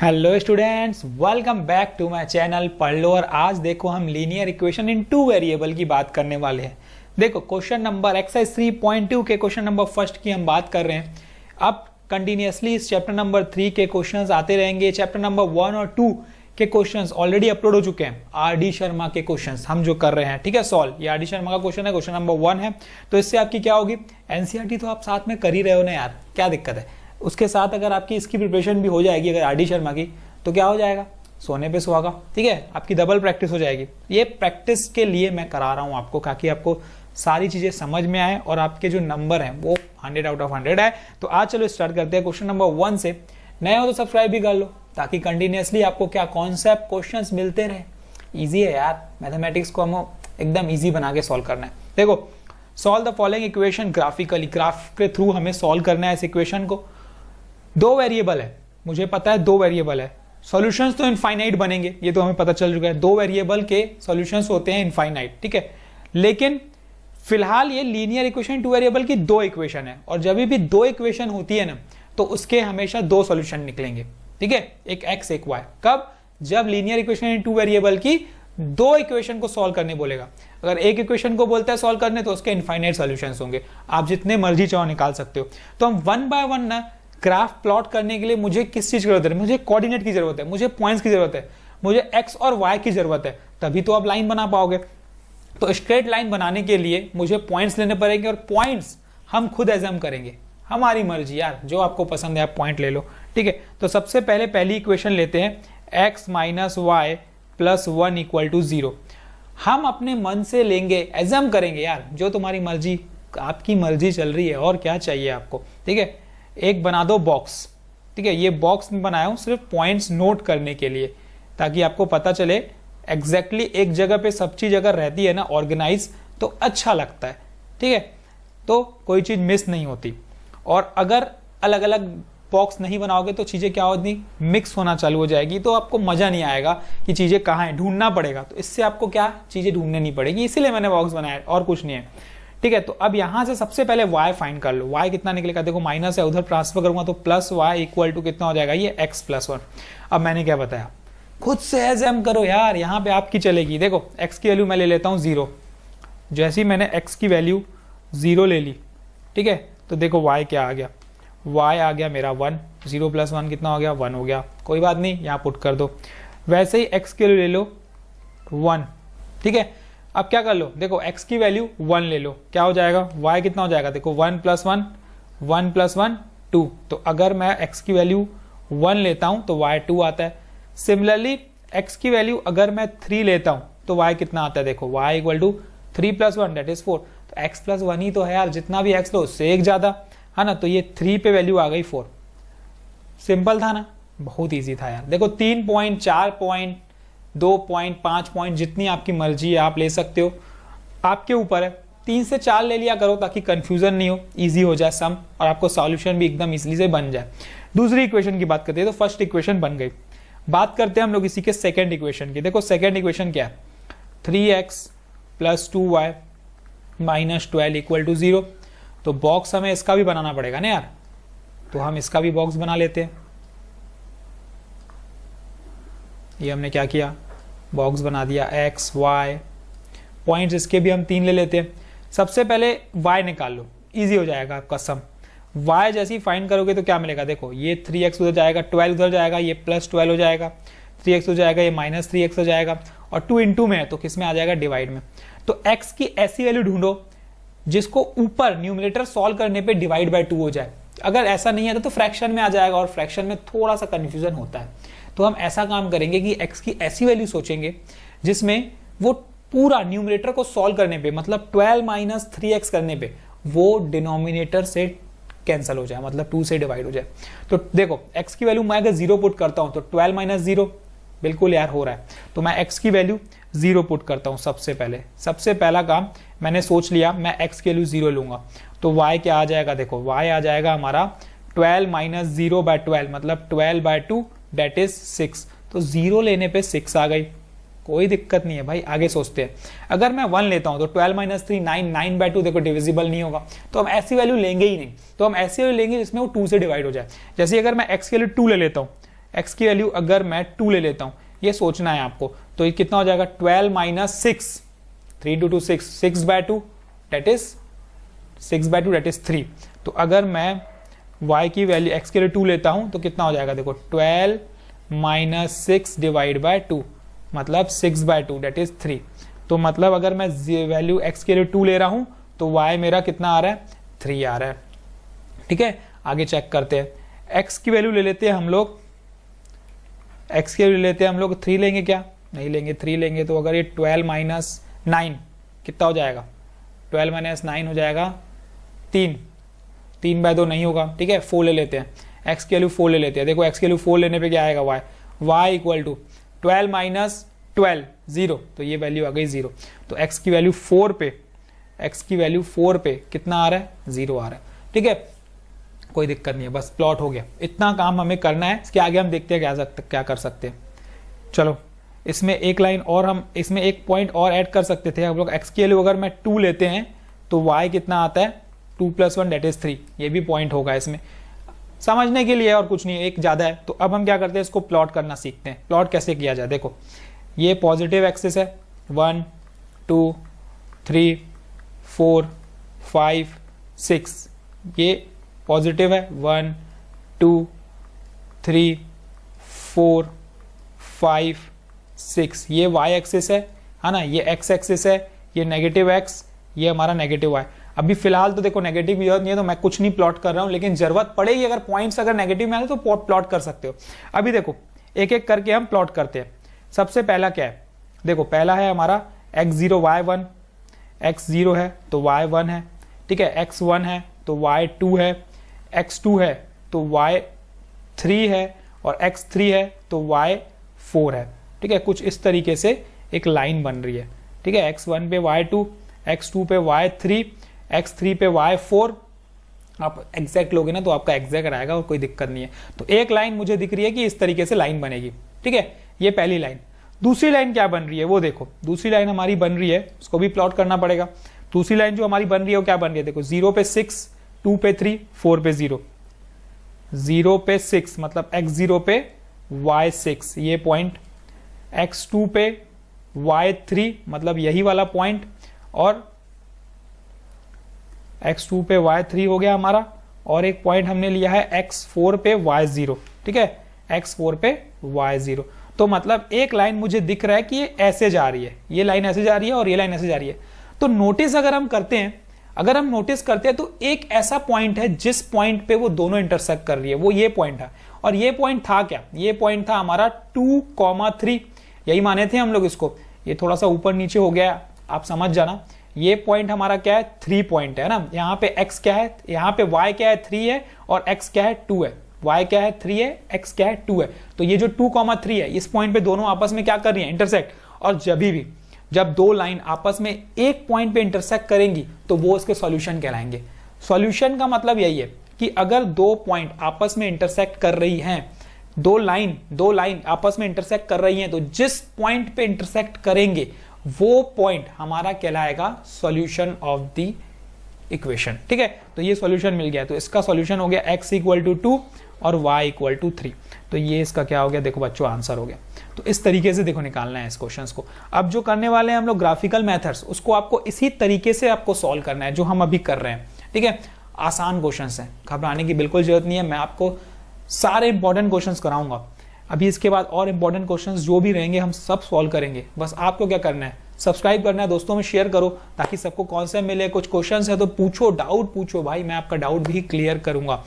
Hello students, welcome back to my channel पढ़ लो। और आज देखो हम linear equation in two variable की बात करने वाले हैं। देखो क्वेश्चन नंबर एक्सरसाइज 3.2 के क्वेश्चन नंबर फर्स्ट की हम बात कर रहे हैं। अब कंटिन्यूअसली इस चैप्टर नंबर 3 के क्वेश्चंस आते रहेंगे। चैप्टर नंबर 1 और 2 के क्वेश्चंस ऑलरेडी अपलोड हो चुके हैं। आर.डी. शर्मा के क्वेश्चंस हम जो कर रहे हैं, ठीक है, सॉल्व। ये आर.डी. शर्मा का क्वेश्चन है, क्वेश्चन नंबर 1 है। तो इससे आपकी क्या होगी, एनसीईआरटी तो आप साथ में कर ही रहे हो ना यार, क्या दिक्कत है। उसके साथ अगर आपकी इसकी प्रिपरेशन भी हो जाएगी अगर आर.डी. शर्मा की, तो क्या हो जाएगा, सोने पे सुहागा। ठीक है, आपकी डबल प्रैक्टिस हो जाएगी। ये प्रैक्टिस के लिए मैं करा रहा हूं आपको, ताकि आपको सारी चीजें समझ में आए और आपके जो नंबर हैं वो 100 आउट ऑफ 100 आए। तो आज चलो स्टार्ट करते हैं क्वेश्चन नंबर 1 से। नए हो तो सब्सक्राइब भी कर लो, ताकि कंटिन्यूअसली आपको क्या कॉन्सेप्ट क्वेश्चंस मिलते रहे। इजी है यार, मैथमेटिक्स को हम एकदम इजी बना के सॉल्व करना है। देखो, solve the following equation graphically. Graph के थ्रू हमें सॉल्व करना है इस इक्वेशन को। दो वेरिएबल है, मुझे पता है दो वेरिएबल है। सॉल्यूशंस तो इनफाइनाइट बनेंगे, ये तो हमें पता चल चुका है। दो वेरिएबल के सॉल्यूशंस होते हैं इनफाइनाइट, ठीक है। लेकिन फिलहाल ये लीनियर इक्वेशन टू वेरिएबल की दो इक्वेशन है, और जब भी दो इक्वेशन होती है ना, तो उसके हमेशा दो सॉल्यूशन निकलेंगे, ठीक है, एक एक्स एक वाई। कब, जब linear equation in two variable की दो इक्वेशन को सॉल्व करने बोलेगा। अगर एक इक्वेशन को बोलता है सॉल्व करने, तो उसके इनफाइनाइट सॉल्यूशंस होंगे, आप जितने मर्जी चाहो निकाल सकते हो। तो हम वन बाय वन ना ग्राफ प्लॉट करने के लिए मुझे किस चीज की जरूरत है, मुझे कोऑर्डिनेट की जरूरत है, मुझे पॉइंट्स की जरूरत है, मुझे एक्स और वाई की जरूरत है, तभी तो आप लाइन बना पाओगे। तो स्ट्रेट लाइन बनाने के लिए मुझे पॉइंट्स लेने पड़ेंगे, और पॉइंट्स हम खुद एजम करेंगे, हमारी मर्जी यार, जो आपको पसंद है आप पॉइंट ले लो, ठीक है। तो सबसे पहले पहली इक्वेशन लेते हैं, x minus y plus 1 equal to 0। हम अपने मन से लेंगे, एजम करेंगे यार, जो तुम्हारी मर्जी, आपकी मर्जी चल रही है, और क्या चाहिए आपको, ठीक है। एक बना दो बॉक्स, ठीक है, ये बॉक्स में बनाया हूं सिर्फ पॉइंट्स नोट करने के लिए, ताकि आपको पता चले एग्जैक्टली एक जगह पे सब चीज अगर रहती है ना ऑर्गेनाइज, तो अच्छा लगता है, ठीक है, तो कोई चीज मिस नहीं होती। और अगर अलग अलग बॉक्स नहीं बनाओगे तो चीजें क्या होती, मिक्स होना चालू हो जाएगी, तो आपको मजा नहीं आएगा कि चीजें कहाँ हैं, ढूंढना पड़ेगा। तो इससे आपको क्या चीजें ढूंढने नहीं पड़ेगी, इसीलिए मैंने बॉक्स बनाया, और कुछ नहीं है, ठीक है। तो अब यहां से सबसे पहले y फाइंड कर लो। y कितना निकलेगा, देखो माइनस है, उधर ट्रांसफर करूंगा तो प्लस y इक्वल टू कितना हो जाएगा, ये x प्लस 1। अब मैंने क्या बताया, खुद से एजम करो यार, यहां पे आपकी चलेगी। देखो x की वैल्यू मैं ले लेता हूं 0। जैसे ही मैंने x की वैल्यू 0 ले ली, ठीक है, तो देखो y क्या आ गया, y आ गया मेरा 1। 0 प्लस 1 कितना हो गया, 1 हो गया। कोई बात नहीं, यहाँ पुट कर दो। वैसे ही x की वैल्यू ले लो 1, ठीक है। अब क्या कर लो, देखो x की वैल्यू 1 ले लो, क्या हो जाएगा, y कितना हो जाएगा, देखो 1 प्लस 1, 1 प्लस 1 2। तो अगर मैं x की वैल्यू 1 लेता हूं तो y 2 आता है। सिमिलरली x की वैल्यू अगर मैं 3 लेता हूं तो y कितना आता है, देखो y equal to 3 plus 1 that is 4। तो x प्लस 1 ही तो है यार, जितना भी x लो उससे एक ज्यादा है ना। तो ये 3 पे वैल्यू आ गई 4। सिंपल था ना, बहुत ईजी था यार। देखो 3 पॉइंट, 4 पॉइंट, 2 पॉइंट, 5 पॉइंट, जितनी आपकी मर्जी है आप ले सकते हो, आपके ऊपर है। 3 से 4 ले लिया करो, ताकि कंफ्यूजन नहीं हो, इजी हो जाए सम, और आपको सॉल्यूशन भी एकदम इजीली से बन जाए। दूसरी इक्वेशन की बात करते हैं, तो फर्स्ट इक्वेशन बन गई। बात करते हैं हम लोग इसी के सेकंड इक्वेशन की। देखो सेकंड इक्वेशन क्या है, 3x plus 2y minus 12 equal to 0। तो बॉक्स हमें इसका भी बनाना पड़ेगा ना यार, तो हम इसका भी बॉक्स बना लेते हैं। ये हमने क्या किया, बॉक्स बना दिया, x y, पॉइंट्स इसके भी हम 3 ले लेते हैं। सबसे पहले y निकाल लो, इजी हो जाएगा आपका सम। y जैसे ही फाइंड करोगे तो क्या मिलेगा, देखो ये 3x उधर जाएगा, 12 उधर जाएगा, ये प्लस 12 हो जाएगा, 3x हो जाएगा, ये माइनस 3x हो जाएगा, और 2 इंटू में है तो किस में आ जाएगा, डिवाइड में। तो x की ऐसी वैल्यू ढूंढो जिसको ऊपर न्यूमरेटर सॉल्व करने पे डिवाइड बाय 2 हो जाए। अगर ऐसा नहीं है तो फ्रैक्शन में आ जाएगा, और फ्रैक्शन में थोड़ा सा कंफ्यूजन होता है। तो हम ऐसा काम करेंगे कि x की ऐसी वैल्यू सोचेंगे जिसमें वो पूरा न्यूमरेटर को सॉल्व करने पे, मतलब 12 माइनस 3x करने पे, वो डिनोमिनेटर से कैंसिल हो जाए, मतलब 2 से डिवाइड हो जाए। तो देखो x की वैल्यू मैं अगर 0 पुट करता हूं तो 12 माइनस 0, बिल्कुल यार हो रहा है। तो मैं x की वैल्यू 0 पुट करता हूं। सबसे पहला काम मैंने सोच लिया, मैं x की वैल्यू 0 लूंगा, तो y क्या आ जाएगा, देखो y आ जाएगा हमारा 12 माइनस 0 बाय 12, मतलब 12 बाय 2 दैट इज 6। तो 0 लेने पे 6 आ गई, कोई दिक्कत नहीं है भाई। आगे सोचते हैं, अगर मैं 1 लेता हूं तो 12 माइनस 3 9, 9 बाय 2 देखो डिविजिबल नहीं होगा, तो हम ऐसी वैल्यू लेंगे ही नहीं। तो हम ऐसी वैल्यू लेंगे जिसमें वो 2 से डिवाइड हो जाए। जैसे अगर मैं x की वैल्यू 2 ले लेता हूं, x की वैल्यू अगर मैं 2 ले लेता हूं, ये सोचना है आपको, तो ये कितना हो जाएगा 12 minus 6, 3 2 6, 6/2 that is 6/2 that is 3। तो अगर मैं y की वैल्यू x के लिए 2 लेता हूं तो कितना हो जाएगा, देखो 12 माइनस 6 डिवाइड बाय 2 मतलब 6/2 दैट इज 3। तो मतलब अगर मैं वैल्यू x के लिए 2 ले रहा हूं तो y मेरा कितना आ रहा है, 3 आ रहा है। ठीक है, आगे चेक करते हैं। x की वैल्यू ले लेते हैं हम लोग, x की वैल्यू लेते हैं हम लोग 3 लेंगे क्या, नहीं लेंगे, 3 लेंगे तो अगर ये 12 माइनस 9 कितना हो जाएगा, 12 माइनस 9 हो जाएगा 3, 3/2 नहीं होगा। ठीक है, 4 ले लेते हैं, x की वैल्यू 4 ले लेते हैं। देखो x की वैल्यू 4 लेने पे क्या आएगा, y इक्वल टू 12 माइनस 12 0, तो ये वैल्यू आ गई 0। तो x की वैल्यू 4 पे, x की वैल्यू 4 पे कितना आ रहा है, 0 आ रहा है। ठीक है, कोई दिक्कत नहीं है, बस प्लॉट हो गया, इतना काम हमें करना है। इसके आगे हम देखते हैं क्या कर सकते हैं। चलो इसमें एक लाइन और, हम इसमें एक पॉइंट और ऐड कर सकते थे हम लोग। x की वैल्यू अगर मैं 2 लेते हैं तो y कितना आता है, 2 + 1 दैट इज 3, ये भी पॉइंट होगा इसमें, समझने के लिए और कुछ नहीं, एक ज्यादा है। तो अब हम क्या करते हैं, इसको प्लॉट करना सीखते हैं। प्लॉट कैसे किया जाए, देखो ये पॉजिटिव एक्सिस है, 1 2 3 4 5 6, ये पॉजिटिव है, 1 2 3 4 5 6, ये y एक्सिस है ना, ये x एक्सिस है, ये नेगेटिव x, ये हमारा नेगेटिव y। अभी फिलहाल तो देखो नेगेटिव की जरूरत नहीं है तो मैं कुछ नहीं प्लॉट कर रहा हूं, लेकिन जरूरत पड़ेगी अगर पॉइंट्स अगर नेगेटिव में आए तो प्लॉट कर सकते हो। अभी देखो एक एक करके हम प्लॉट करते हैं। सबसे पहला क्या है, देखो पहला है हमारा x0 y1, x0 है तो y1 है। ठीक है, x1 है तो y2 है, x2 है तो y3 है और x3 है तो y4 है। ठीक है, कुछ इस तरीके से एक लाइन बन रही है। ठीक है, x1 पे y2, x2 पे y3, x3 पे y4, आप एग्जैक्ट लोगे ना तो आपका एग्जैक्ट आएगा और कोई दिक्कत नहीं है। तो एक लाइन मुझे दिख रही है कि इस तरीके से लाइन बनेगी। ठीक है, ये पहली लाइन। दूसरी लाइन क्या बन रही है वो देखो, दूसरी लाइन हमारी बन रही है, उसको भी प्लॉट करना पड़ेगा। दूसरी लाइन जो हमारी बन रही है वो क्या बन रही है, देखो 0 पे 6, 2 पे 3, 4 पे 0, 0 पे 6 मतलब x0 पे y6 ये पॉइंट, x2 पे y3 मतलब यही वाला पॉइंट, और x2 पे y3 हो गया हमारा, और एक पॉइंट हमने लिया है x4 पे y0। ठीक है, x4 पे y0। तो मतलब एक लाइन मुझे दिख रहा है कि ये ऐसे जा रही है, ये लाइन ऐसे जा रही है और ये लाइन ऐसे जा रही है। तो नोटिस अगर हम करते हैं, अगर हम नोटिस करते हैं तो एक ऐसा पॉइंट है जिस पॉइंट पे वो दोनों इंटरसेक्ट कर रही है, वो ये पॉइंट है। और ये पॉइंट था क्या, ये पॉइंट था हमारा 2,3, यही माने थे हम लोग इसको। ये थोड़ा सा ऊपर नीचे हो गया, आप समझ जाना। ये पॉइंट हमारा क्या है, 3 पॉइंट है ना। यहाँ पे x क्या है, यहाँ पे y क्या है 3 है और x क्या है 2 है। y क्या है 3 है, x क्या है 2 है। तो ये जो 2,3 है, इस पॉइंट पे दोनों आपस में क्या कर रही है, इंटरसेक्ट। और जब दो लाइन आपस में एक पॉइंट पे इंटरसेक्ट करेंगी तो वो उसके सॉल्यूशन कहलाएंगे। सॉल्यूशन का मतलब यही है कि अगर दो पॉइंट आपस में इंटरसेक्ट कर रही हैं, दो लाइन आपस में इंटरसेक्ट कर रही हैं, तो जिस पॉइंट पे इंटरसेक्ट करेंगे वो पॉइंट हमारा कहलाएगा सॉल्यूशन ऑफ द इक्वेशन। ठीक है, तो ये सॉल्यूशन मिल गया। तो इसका सॉल्यूशन हो गया x = 2 और y = 3। तो ये इसका क्या हो गया, देखो बच्चों आंसर हो गया। तो इस तरीके से देखो निकालना है इस क्वेश्चंस को। अब जो करने वाले हैं हम लोग ग्राफिकल मेथड्स, उसको आपको इसी तरीके से आपको सॉल्व करना है जो हम अभी कर रहे हैं। ठीक है, आसान क्वेश्चंस हैं, घबराने की बिल्कुल जरूरत नहीं है। मैं आपको सारे इंपॉर्टेंट क्वेश्चंस कराऊंगा। अभी इसके बाद और इंपॉर्टेंट क्वेश्चंस जो भी रहेंगे हम सब सॉल्व करेंगे। बस आपको क्या करना है, सब्सक्राइब करना है, दोस्तों में शेयर करो ताकि सबको कॉन्सेप्ट मिले। कुछ क्वेश्चंस है तो पूछो, डाउट पूछो भाई, मैं आपका डाउट भी क्लियर करूंगा।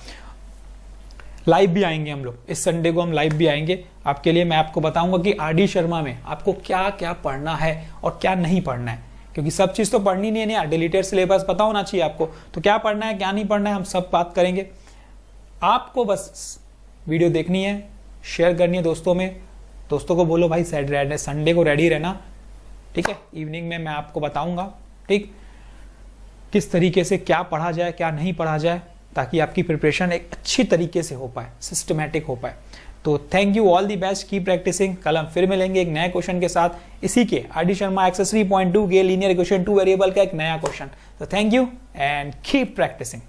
लाइव भी आएंगे हम लोग, इस संडे को हम लाइव भी आएंगे आपके लिए। मैं आपको बताऊंगा कि RD शर्मा में आपको क्या क्या पढ़ना है और क्या नहीं पढ़ना है, क्योंकि सब चीज तो पढ़नी नहीं है, डिलीटेड सिलेबस पता होना चाहिए आपको। तो क्या पढ़ना है क्या नहीं पढ़ना है हम सब बात करेंगे। आपको बस वीडियो देखनी है, शेयर करनी है दोस्तों में, दोस्तों को बोलो भाई संडे को रेडी रहना। ठीक है, इवनिंग में मैं आपको बताऊंगा ठीक किस तरीके से क्या पढ़ा जाए क्या नहीं पढ़ा जाए, ताकि आपकी प्रिपरेशन एक अच्छी तरीके से हो पाए, सिस्टमैटिक हो पाए। तो thank you, all the best, keep practising. कल हम फिर मिलेंगे एक नए क्वेश्चन के साथ, इसी के RD शर्मा एक्सरसाइज 3.2 के लीनियर इक्वेशन 2 वेरिएबल का एक नया क्वेश्चन। तो thank you and keep practising.